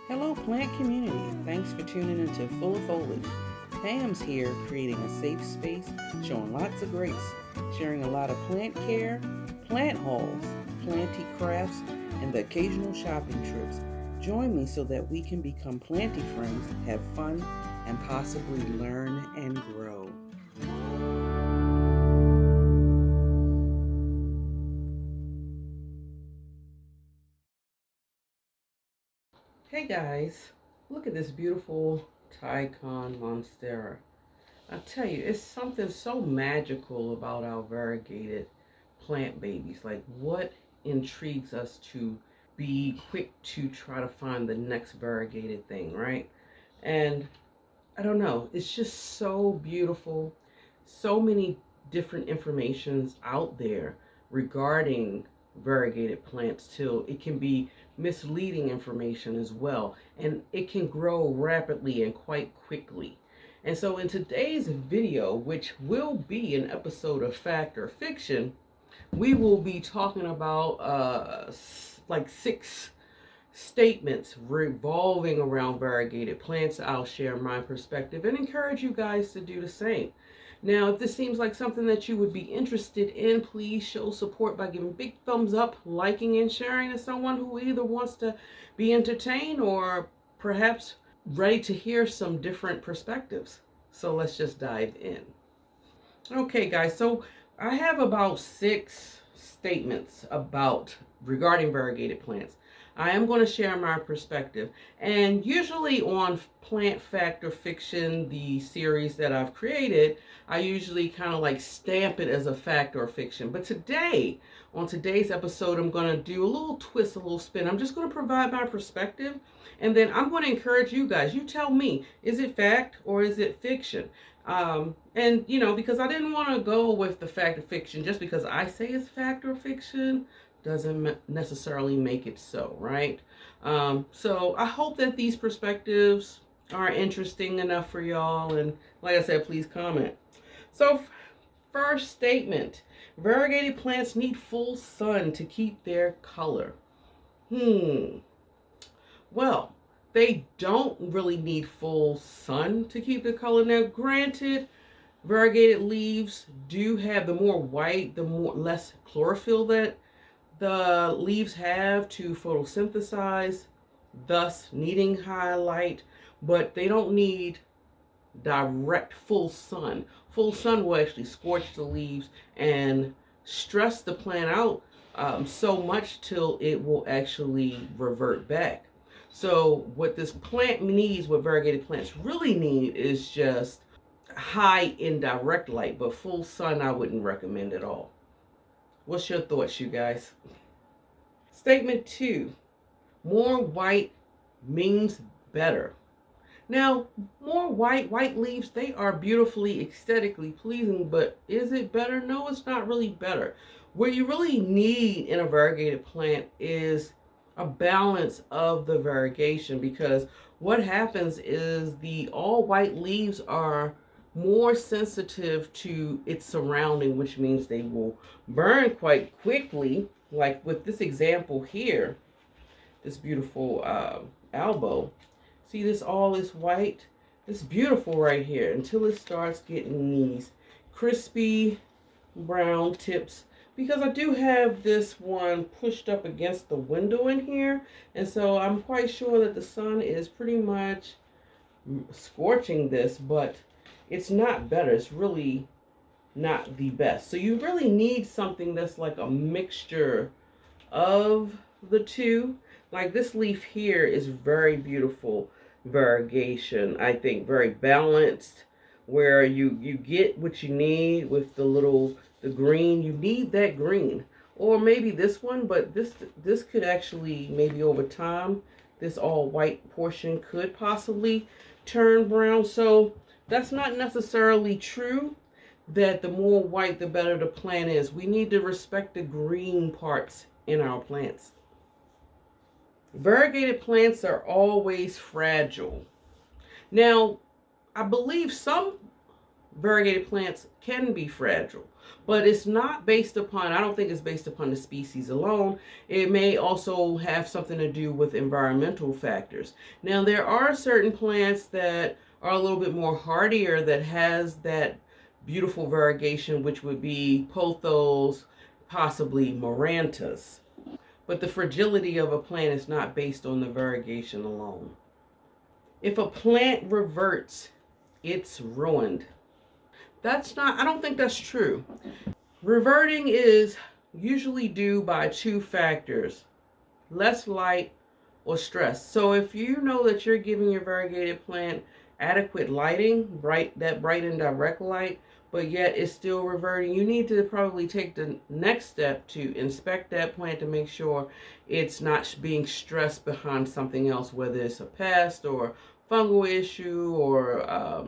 Hello, plant community. Thanks for tuning into Full of Foliage. Pam's here creating a safe space, showing lots of grace, sharing a lot of plant care, plant hauls, planty crafts, and the occasional shopping trips. Join me so that we can become planty friends, have fun, and possibly learn and grow. Hey guys, look at this beautiful Tycon Monstera. I tell you, it's something so magical about our variegated plant babies. Like, what intrigues us to be quick to try to find the next variegated thing, right? And I don't know, it's just so beautiful. So many different informations out there regarding variegated plants till it can be misleading information as well, and it can grow rapidly and quite quickly. And so in today's video, which will be an episode of Fact or Fiction, we will be talking about like 6 statements revolving around variegated plants. I'll share my perspective and encourage you guys to do the same. Now, if this seems like something that you would be interested in, please show support by giving big thumbs up, liking, and sharing to someone who either wants to be entertained or perhaps ready to hear some different perspectives. So let's just dive in. Okay, guys, so I have about 6 statements regarding variegated plants. I am going to share my perspective, and usually on Plant Fact or Fiction, the series that I've created, I usually kind of like stamp it as a fact or fiction. But today, on today's episode, I'm going to do a little twist, a little spin. I'm just going to provide my perspective, and then I'm going to encourage you guys. You tell me, is it fact or is it fiction? And because I didn't want to go with the fact or fiction just because I say it's fact or fiction doesn't necessarily make it so, right? So I hope that these perspectives are interesting enough for y'all. And like I said, please comment. So first statement, variegated plants need full sun to keep their color. Well, they don't really need full sun to keep the color. Now, granted, variegated leaves do have the more white, the less chlorophyll that the leaves have to photosynthesize, thus needing high light, but they don't need direct full sun. Full sun will actually scorch the leaves and stress the plant out so much till it will actually revert back. So what this plant needs, what variegated plants really need, is just high indirect light, but full sun I wouldn't recommend at all. What's your thoughts, you guys? Statement 2, more white means better. Now, more white leaves, they are beautifully, aesthetically pleasing, but is it better? No, it's not really better. What you really need in a variegated plant is a balance of the variegation, because what happens is the all white leaves are more sensitive to its surrounding, which means they will burn quite quickly. Like with this example here, this beautiful elbow. See, this all is white. It's beautiful right here until it starts getting these crispy brown tips, because I do have this one pushed up against the window in here, and so I'm quite sure that the sun is pretty much scorching this, but it's not better. It's really not the best. So you really need something that's like a mixture of the two. Like this leaf here is very beautiful variegation, I think, very balanced, where you get what you need with the green. You need that green, or maybe this one, but this could actually, maybe over time, this all white portion could possibly turn brown. So that's not necessarily true that the more white the better the plant is. We need to respect the green parts in our plants. Variegated plants are always fragile. Now, I believe some variegated plants can be fragile, but it's not based upon, I don't think it's based upon the species alone. It may also have something to do with environmental factors. Now, there are certain plants that are a little bit more hardier that has that beautiful variegation, which would be pothos, possibly marantas. But the fragility of a plant is not based on the variegation alone. If a plant reverts, it's ruined. That's not, I don't think that's true. Reverting is usually due by two factors: less light or stress. So if you know that you're giving your variegated plant adequate lighting, bright and direct light, but yet it's still reverting, you need to probably take the next step to inspect that plant to make sure it's not being stressed behind something else, whether it's a pest or fungal issue or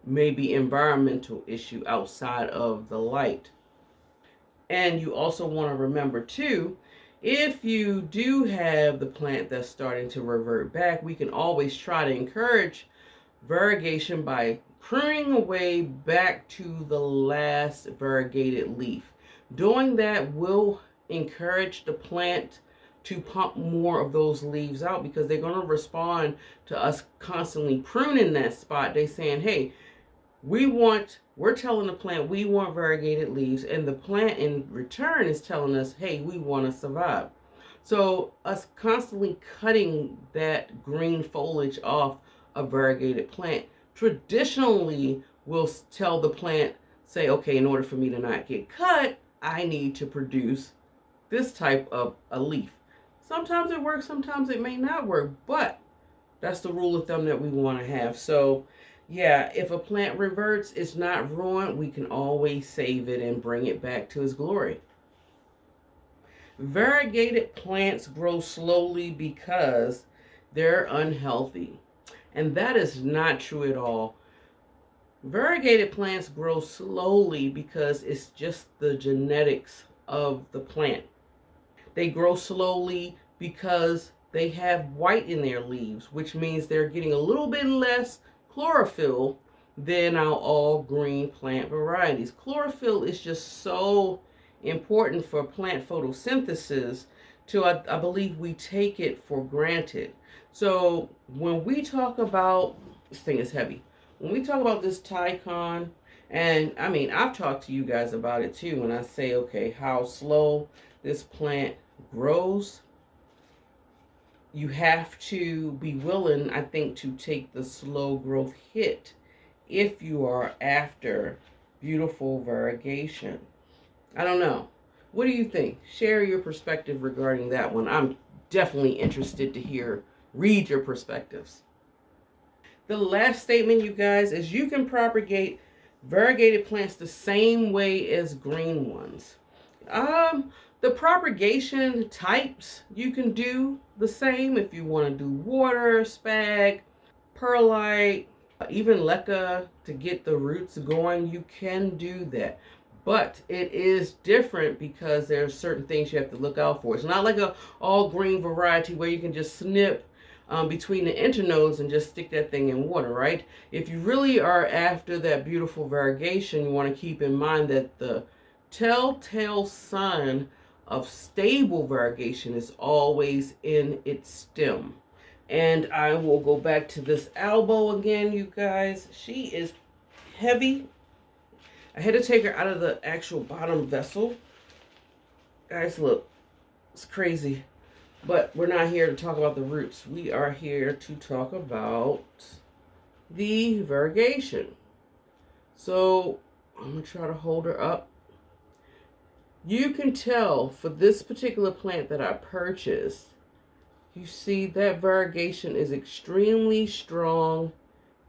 maybe environmental issue outside of the light. And you also want to remember too, if you do have the plant that's starting to revert back, we can always try to encourage variegation by pruning away back to the last variegated leaf. Doing that will encourage the plant to pump more of those leaves out, because they're going to respond to us constantly pruning that spot. They're saying, hey, we're telling the plant we want variegated leaves, and the plant in return is telling us, hey, we want to survive. So us constantly cutting that green foliage off a variegated plant traditionally will tell the plant, say, okay, in order for me to not get cut, I need to produce this type of a leaf. Sometimes it works, sometimes it may not work, but that's the rule of thumb that we want to have. So yeah, if a plant reverts, it's not ruined. We can always save it and bring it back to its glory. Variegated plants grow slowly because they're unhealthy. And that is not true at all. Variegated plants grow slowly because it's just the genetics of the plant. They grow slowly because they have white in their leaves, which means they're getting a little bit less chlorophyll than our all green plant varieties. Chlorophyll is just so important for plant photosynthesis to, I believe we take it for granted. So when we talk about, this thing is heavy, when we talk about this Tycon, and I mean, I've talked to you guys about it too, when I say, okay, how slow this plant grows, you have to be willing, I think, to take the slow growth hit if you are after beautiful variegation. I don't know. What do you think? Share your perspective regarding that one. I'm definitely interested to read your perspectives. The last statement, you guys, is you can propagate variegated plants the same way as green ones. The propagation types, you can do the same if you want to do water, spag, perlite, even leca to get the roots going. You can do that. But it is different because there are certain things you have to look out for. It's not like a all green variety where you can just snip between the internodes and just stick that thing in water, right? If you really are after that beautiful variegation, you want to keep in mind that the telltale sign of stable variegation is always in its stem. And I will go back to this elbow again, you guys. She is heavy. I had to take her out of the actual bottom vessel. Guys, look, it's crazy. But we're not here to talk about the roots. We are here to talk about the variegation. So I'm going to try to hold her up. You can tell for this particular plant that I purchased, you see that variegation is extremely strong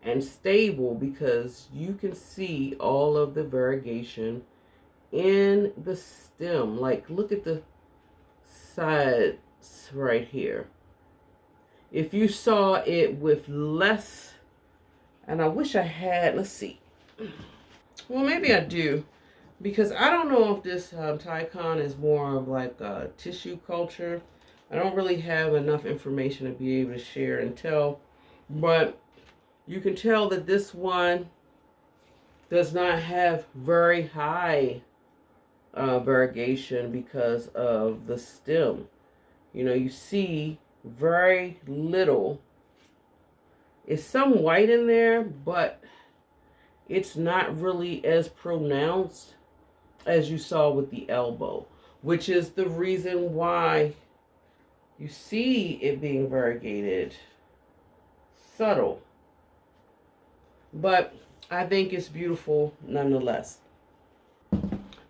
and stable because you can see all of the variegation in the stem. Like, look at the sides right here. If you saw it with less, and I wish I had, let's see. Well, maybe I do. Because I don't know if this Tycon is more of like a tissue culture. I don't really have enough information to be able to share and tell. But you can tell that this one does not have very high variegation because of the stem. You know, you see very little. It's some white in there, but it's not really as pronounced as you saw with the elbow, which is the reason why you see it being variegated. Subtle. But I think it's beautiful nonetheless.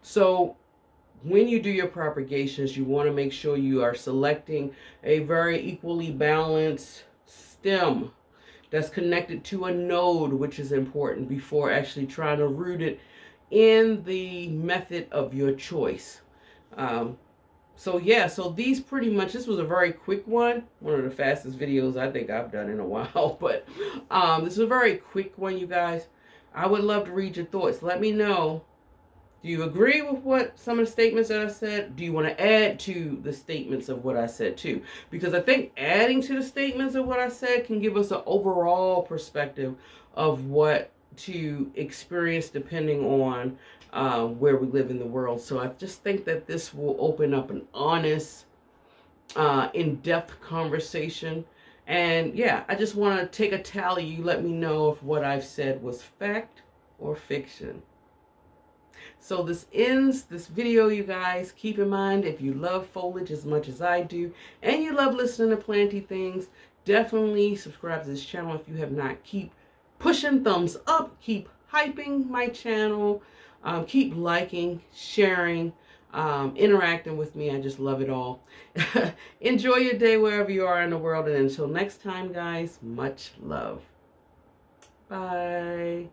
So when you do your propagations, you want to make sure you are selecting a very equally balanced stem that's connected to a node, which is important before actually trying to root it in the method of your choice. So yeah, so these pretty much, this was a very quick one of the fastest videos I think I've done in a while, but this is a very quick one, you guys. I would love to read your thoughts. Let me know. Do you agree with what some of the statements that I said? Do you want to add to the statements of what I said too? Because I think adding to the statements of what I said can give us an overall perspective of what to experience depending on where we live in the world. So I just think that this will open up an honest, in-depth conversation. And yeah, I just want to take a tally. You let me know if what I've said was fact or fiction. So this ends this video, you guys. Keep in mind, if you love foliage as much as I do, and you love listening to planty things, definitely subscribe to this channel if you have not. Keep pushing thumbs up, keep hyping my channel, keep liking, sharing, interacting with me. I just love it all. Enjoy your day wherever you are in the world, and until next time, guys, much love. Bye.